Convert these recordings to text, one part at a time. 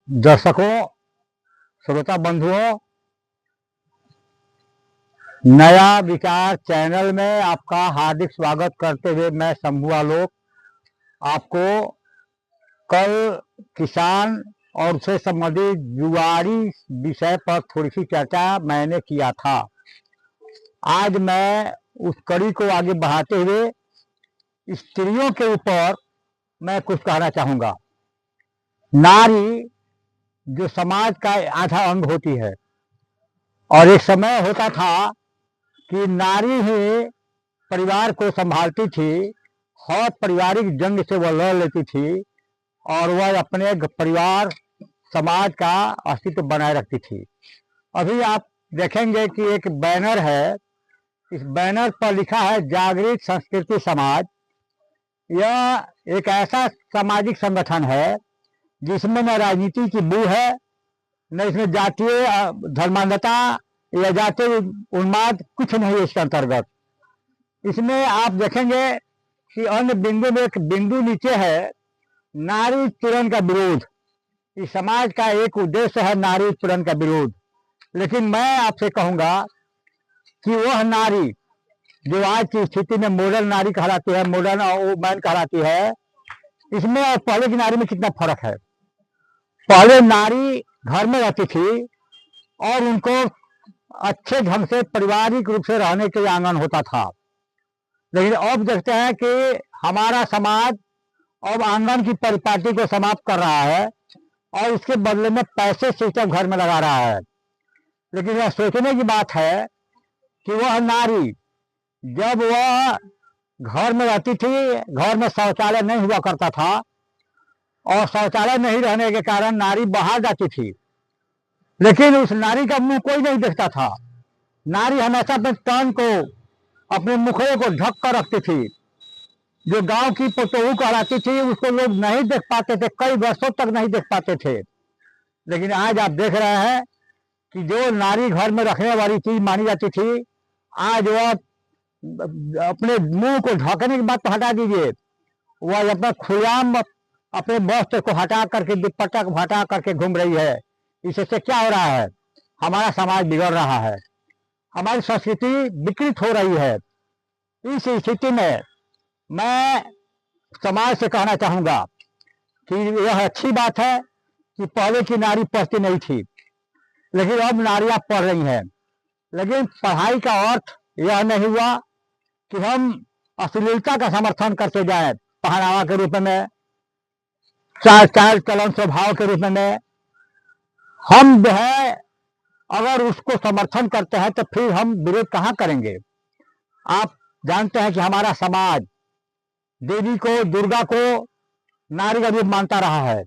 दर्शकों, श्रोता बंधुओं, नया विचार चैनल में आपका हार्दिक स्वागत करते हुए मैं शंभू आलोक आपको कल किसान और उससे संबंधित जुआरी विषय पर थोड़ी सी चर्चा मैंने किया था। आज मैं उस कड़ी को आगे बढ़ाते हुए स्त्रियों के ऊपर मैं कुछ कहना चाहूँगा। नारी जो समाज का आधा अंग होती है और एक समय होता था कि नारी ही परिवार को संभालती थी और पारिवारिक जंग से वह लड़ लेती थी और वह अपने परिवार समाज का अस्तित्व बनाए रखती थी। अभी आप देखेंगे कि एक बैनर है, इस बैनर पर लिखा है जागृत संस्कृति समाज। यह एक ऐसा सामाजिक संगठन है जिसमें न राजनीति की बू है, न इसमें जातीय धर्मांधता या जातीय उन्माद कुछ नहीं है। इसके अंतर्गत इसमें आप देखेंगे कि अन्य बिंदु में एक बिंदु नीचे है नारी उत्पीड़न का विरोध। इस समाज का एक उद्देश्य है नारी उत्पीड़न का विरोध। लेकिन मैं आपसे कहूंगा कि वह नारी जो आज की स्थिति में मॉडर्न नारी कहलाती है, मॉडर्न वुमन कहलाती है, इसमें और पहले की नारी में कितना फर्क है। पहले नारी घर में रहती थी और उनको अच्छे ढंग से पारिवारिक रूप से रहने के लिए आंगन होता था। लेकिन अब देखते हैं कि हमारा समाज अब आंगन की परिपाटी को समाप्त कर रहा है और इसके बदले में पैसे सिस्टम घर में लगा रहा है। लेकिन यह सोचने की बात है कि वह नारी जब वह घर में रहती थी, घर में शौचालय नहीं हुआ करता था और शौचालय नहीं रहने के कारण नारी बाहर जाती थी, लेकिन उस नारी का मुंह कोई नहीं देखता था। नारी हमेशा अपने तन को, अपने मुखड़े को ढक कर रखती थी। जो गांव की पतोहू कहलाती थी उसको लोग नहीं देख पाते थे, कई वर्षों तक नहीं देख पाते थे। लेकिन आज आप देख रहे हैं कि जो नारी घर में रखने वाली चीज मानी जाती थी, आज वह अपने मुंह को ढकने की बात तो हटा दीजिए, वह अपना खुलेआम अपने वस्त्र को हटा करके, दुपट्टा को हटा करके घूम रही है। इससे क्या हो रहा है? हमारा समाज बिगड़ रहा है, हमारी संस्कृति विकृत हो रही है। इस स्थिति में मैं समाज से कहना चाहूंगा कि यह अच्छी बात है कि पहले की नारी पढ़ती नहीं थी, लेकिन अब नारियां पढ़ रही हैं। लेकिन पढ़ाई का अर्थ यह नहीं हुआ कि हम अश्लीलता का समर्थन करते जाएं, पहनावा के रूप में, चाल चलन स्वभाव के रूप में। हम जो है अगर उसको समर्थन करते हैं तो फिर हम विरोध कहाँ करेंगे। आप जानते हैं कि हमारा समाज देवी को, दुर्गा को नारी का रूप मानता रहा है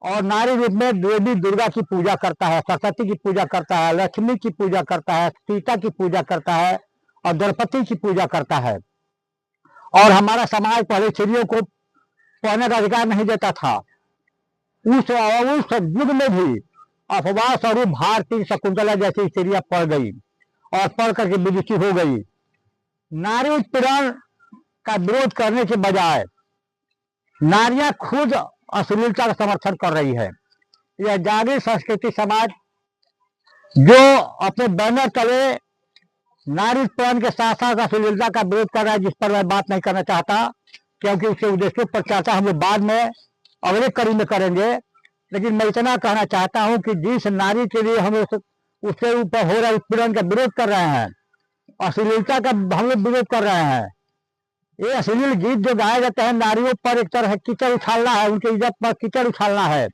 और नारी रूप में देवी दुर्गा की पूजा करता है, सरस्वती की पूजा करता है, लक्ष्मी की पूजा करता है, सीता की पूजा करता है और द्रौपदी की पूजा करता है। और हमारा समाज पहले स्त्रियों को पढ़ने का अधिकार नहीं देता था। उस युग में भी अफवाह स्वरूप भारती शकुंतला जैसी स्त्रियां पढ़ गई और पढ़ करके विदुषी हो गई। नारी उत्पीड़न का विरोध करने के बजाय नारियां खुद अश्लीलता का समर्थन कर रही है। यह जागृत संस्कृति समाज जो अपने बैनर तले नारी उत्पीड़न के साथ साथ अश्लीलता का विरोध कर रहा है, जिस पर मैं बात नहीं करना चाहता क्योंकि उसके उद्देश्यों पर चर्चा हम लोग बाद में अगले कड़ी में करेंगे। लेकिन मैं इतना कहना चाहता हूं कि जिस नारी के लिए हम उसके ऊपर हो रहा उत्पीड़न का विरोध कर रहे हैं, अश्लीलता का हम लोग विरोध कर रहे हैं, ये अश्लील गीत जो गाए जाते हैं, नारियों पर एक तरह कीचड़ उछालना है, उनकी इज्जत पर कीचड़ उछालना है।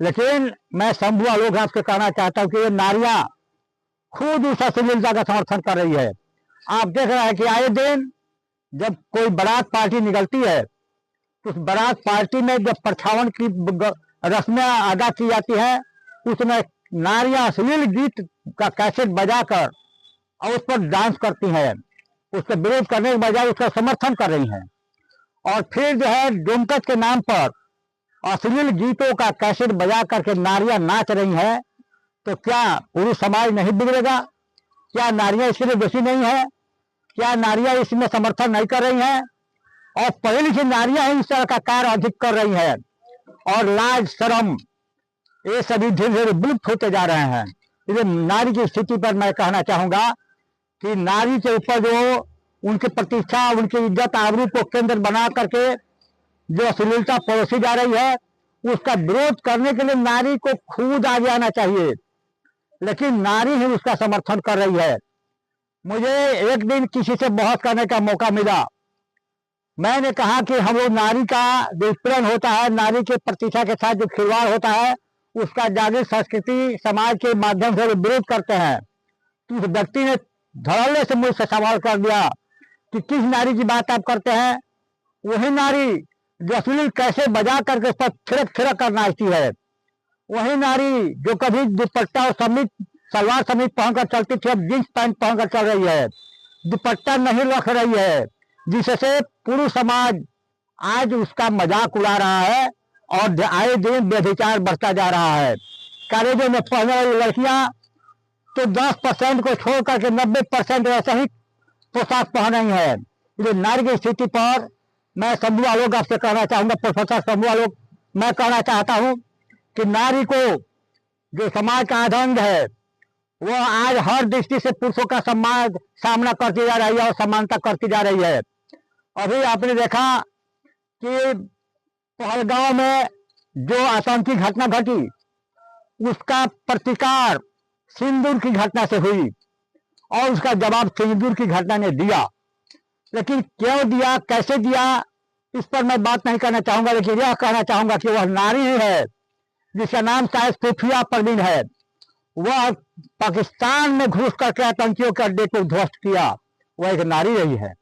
लेकिन मैं शंभू आलोक आपसे कहना चाहता हूँ कि ये नारियां खुद उस अश्लीलता का समर्थन कर रही है। आप देख रहे हैं कि आए दिन जब कोई बारात पार्टी निकलती है तो उस बारात पार्टी में जब परछावन की रस्में अदा की जाती है, उसमें नारियां अश्लील गीत का कैसेट बजाकर और उस पर डांस करती हैं। उसका विरोध करने के बजाय उसका समर्थन कर रही हैं। और फिर जो है डोमकच के नाम पर अश्लील गीतों का कैसेट बजा करके नारियां नाच रही हैं। तो क्या पुरुष समाज नहीं बिगड़ेगा? क्या नारियां इसके लिए दोषी नहीं है? क्या नारियां इसमें समर्थन नहीं कर रही हैं? और पढ़ी लिखी नारियां ही इस तरह का कार्य अधिक कर रही हैं। और लाज शर्म ये सभी धीरे धीरे विलुप्त होते जा रहे हैं। इसलिए नारी की स्थिति पर मैं कहना चाहूंगा कि नारी के ऊपर जो उनकी प्रतिष्ठा, उनकी इज्जत, आबरू को केंद्र बना करके जो अश्लीलता परोसी जा रही है, उसका विरोध करने के लिए नारी को खुद आगे आना चाहिए, लेकिन नारी ही उसका समर्थन कर रही है। मुझे एक दिन किसी से बहस करने का मौका मिला। मैंने कहा कि हम लोग नारी का जो उत्पीड़न होता है, नारी के प्रतिष्ठा के साथ जो खिलवाड़ होता है, उसका जागृत संस्कृति समाज के माध्यम से विरोध करते हैं। तो उस व्यक्ति ने धड़ल्ले से मुझसे सवाल कर दिया कि किस नारी की बात आप करते हैं? वही नारी जो अश्लील कैसे बजा करके उस पर थिरक थिरक कर नाचती है, वही नारी जो कभी दुपट्टा और समीप सलवार समीप पहनकर चलती थी, अब जींस पैंट पहनकर चल रही है, दुपट्टा नहीं रख रही है, जिससे पुरुष समाज आज उसका मजाक उड़ा रहा है और आए दिन व्यभिचार बढ़ता जा रहा है। कॉलेजों में पढ़ने वाली लड़कियां तो 10% को छोड़ करके 90% ऐसा ही पोशाक पहन रही है। इसलिए नारी की स्थिति पर मैं शंभू आलोक आपसे कहना चाहूंगा, प्रोफेसर शंभू आलोक, मैं कहना चाहता हूं कि नारी को जो समाज का आधंग है, वो आज हर दृष्टि से पुरुषों का सम्मान सामना करती जा रही है और समानता करती जा रही है। अभी आपने देखा कि पहलगांव में जो आतंकी घटना घटी, उसका प्रतिकार सिंदूर की घटना से हुई और उसका जवाब सिंदूर की घटना ने दिया। लेकिन क्यों दिया, कैसे दिया, इस पर मैं बात नहीं करना चाहूंगा, लेकिन यह कहना चाहूंगा कि वह नारी ही है जिसका नाम शायद सूफिया परवीन है। वह पाकिस्तान में घुस करके आतंकियों के अड्डे को ध्वस्त किया, वह एक नारी रही है।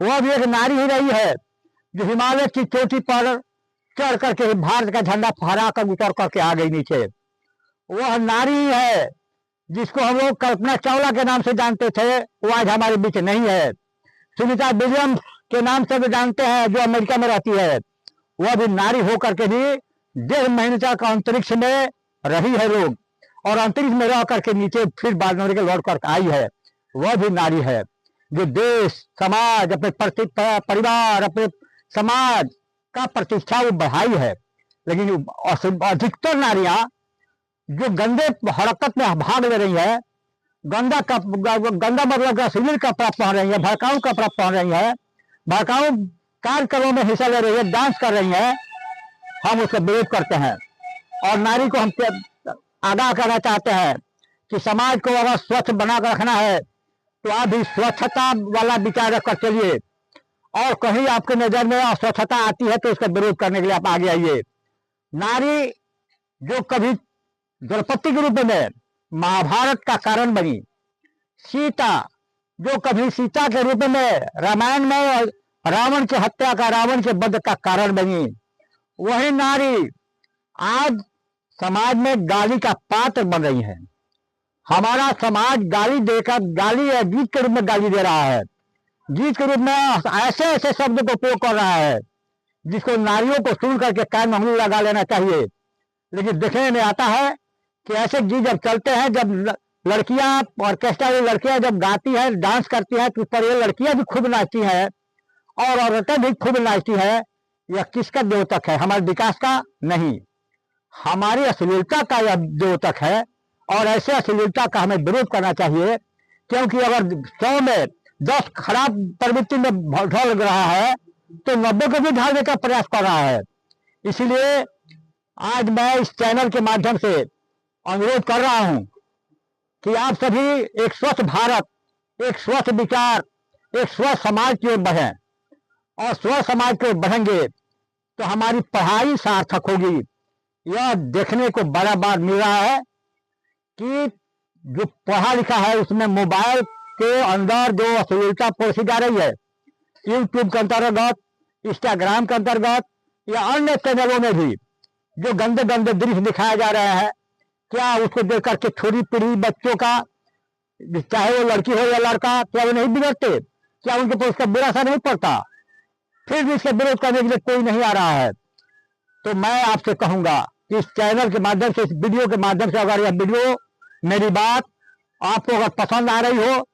वह भी एक नारी ही रही है जो हिमालय की चोटी पर चढ़ करके भारत का झंडा फहरा कर उतर करके आ गई नीचे। वह नारी ही है जिसको हम लोग कल्पना चावला के नाम से जानते थे, वो आज हमारे बीच नहीं है। सुनीता विलियम्स के नाम से भी जानते हैं, जो अमेरिका में रहती है। वह भी नारी होकर के भी 1.5 महीने तक अंतरिक्ष में रही है लोग, और अंतरिक्ष में रह करके नीचे फिर बाद में लौट कर आई है। वह भी नारी है जो देश, समाज, अपने परिवार, अपने समाज का प्रतिष्ठा वो बढ़ाई है। लेकिन अधिकतर नारियां जो गंदे हरकत में भाग ले रही है, गंदा मतलब अश्लील कपड़ा पहन रही है, भड़काऊ कपड़ा पहन रही है, भड़काऊ कार्यक्रमों में हिस्सा ले रही है, डांस कर रही है, हम उसका विरोध करते हैं। और नारी को हम आगाह करना चाहते हैं कि समाज को अगर स्वच्छ बना कर रखना है तो आप भी स्वच्छता वाला विचार रखकर चलिए, और कहीं आपके नजर में अस्वच्छता आती है तो उसका विरोध करने के लिए आप आगे आइए। नारी जो कभी द्रौपदी के रूप में महाभारत का कारण बनी, सीता जो कभी सीता के रूप में रामायण में रावण की हत्या का, रावण के वध का कारण बनी, वही नारी आज समाज में गाली का पात्र बन रही है। हमारा समाज गाली देकर, गाली या गीत के रूप में गाली दे रहा है, गीत के रूप में ऐसे ऐसे शब्द को उपयोग कर रहा है जिसको नारियों को सुन करके कान में उंगली लगा लेना चाहिए। लेकिन देखने में आता है कि ऐसे गीत जब चलते हैं, जब लड़कियां ऑर्केस्ट्रा वाली लड़कियां जब गाती हैं, डांस करती हैं, तो उस पर ये लड़कियां भी खूब नाचती हैं और औरतें भी खूब नाचती हैं। यह किसका द्योतक है? हमारे विकास का नहीं, हमारी अश्लीलता का यह द्योतक है। और ऐसे अश्लीलता का हमें विरोध करना चाहिए, क्योंकि अगर 100 में 10 खराब प्रवृत्ति में ढल रहा है तो 90 को भी ढालने का प्रयास कर रहा है। इसलिए आज मैं इस चैनल के माध्यम से अनुरोध कर रहा हूं कि आप सभी एक स्वच्छ भारत, एक स्वच्छ विचार, एक स्वच्छ समाज की ओर बढ़ें, और स्वच्छ समाज की ओर बढ़ेंगे तो हमारी पढ़ाई सार्थक होगी। यह देखने को बड़ा बार मिल रहा है कि जो पढ़ा लिखा है उसमें मोबाइल के अंदर जो अश्लीलता परोसी जा रही है, यूट्यूब के अंतर्गत, इंस्टाग्राम के अंतर्गत या अन्य चैनलों में भी जो गंदे गंदे दृश्य दिखाए जा रहे हैं, क्या उसको देख करके छोटी पीढ़ी बच्चों का, चाहे वो लड़की हो या लड़का, क्या वो नहीं बिगड़ते? क्या उनके पर उसका बुरा असर नहीं पड़ता? फिर भी इसका विरोध करने के लिए कोई नहीं आ रहा है। तो मैं आपसे कहूंगा कि इस चैनल के माध्यम से, इस वीडियो के माध्यम से, अगर यह वीडियो, मेरी बात आपको अगर पसंद आ रही हो